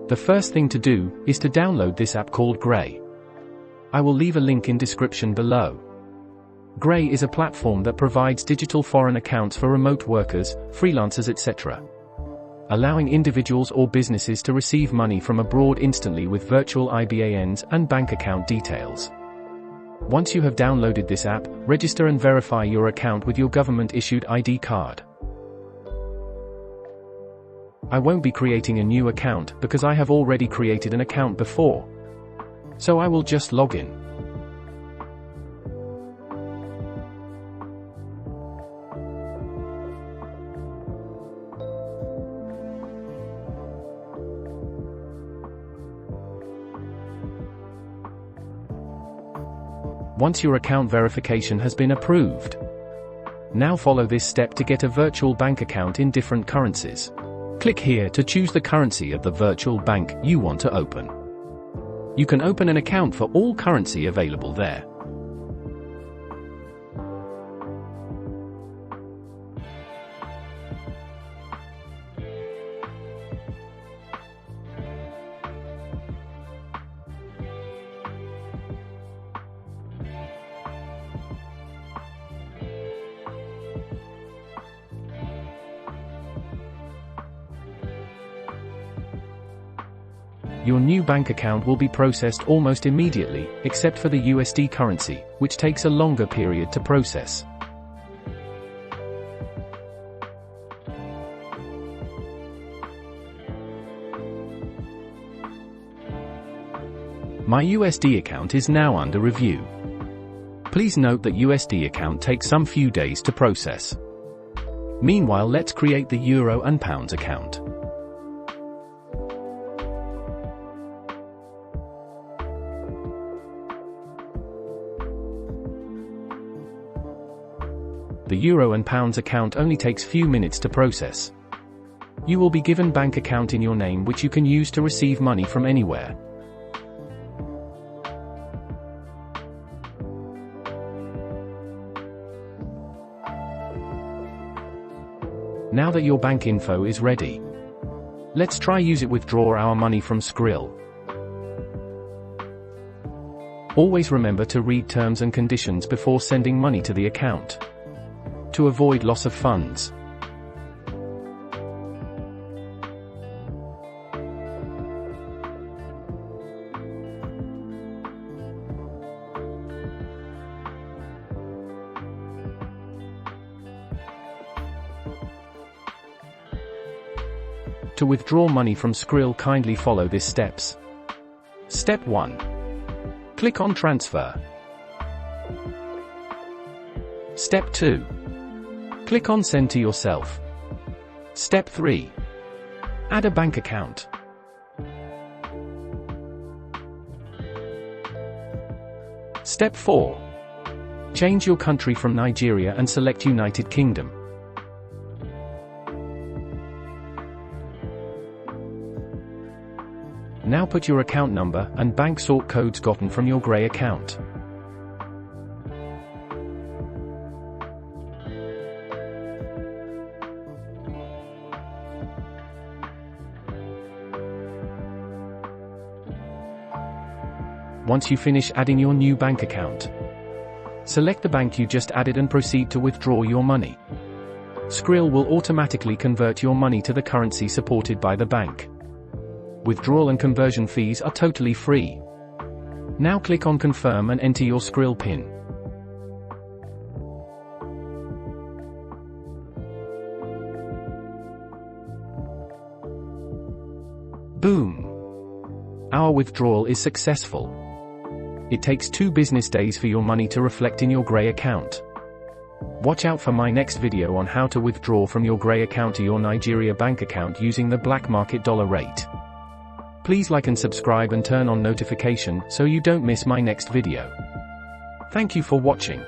The first thing to do is to download this app called Skrill. I will leave a link in description below. Skrill is a platform that provides digital foreign accounts for remote workers, freelancers, etc., allowing individuals or businesses to receive money from abroad instantly with virtual IBANs and bank account details. Once you have downloaded this app, register and verify your account with your government-issued ID card. I won't be creating a new account because I have already created an account before. So I will just log in. Once your account verification has been approved, now follow this step to get a virtual bank account in different currencies. Click here to choose the currency of the virtual bank you want to open. You can open an account for all currency available there. Your new bank account will be processed almost immediately, except for the USD currency, which takes a longer period to process. My USD account is now under review. Please note that USD account takes some few days to process. Meanwhile, let's create the Euro and Pounds account. The Euro and Pounds account only takes few minutes to process. You will be given bank account in your name which you can use to receive money from anywhere. Now that your bank info is ready, let's try use it withdraw our money from Skrill. Always remember to read terms and conditions before sending money to the account, to avoid loss of funds. To withdraw money from Skrill, kindly follow these steps. Step 1. Click on Transfer. Step 2. Click on Send to yourself. Step 3. Add a bank account. Step 4. Change your country from Nigeria and select United Kingdom. Now put your account number and bank sort codes gotten from your Skrill account. Once you finish adding your new bank account, select the bank you just added and proceed to withdraw your money. Skrill will automatically convert your money to the currency supported by the bank. Withdrawal and conversion fees are totally free. Now click on Confirm and enter your Skrill PIN. Boom! Our withdrawal is successful. It takes 2 business days for your money to reflect in your Skrill account. Watch out for my next video on how to withdraw from your Skrill account to your Nigeria bank account using the black market dollar rate. Please like and subscribe and turn on notification so you don't miss my next video. Thank you for watching.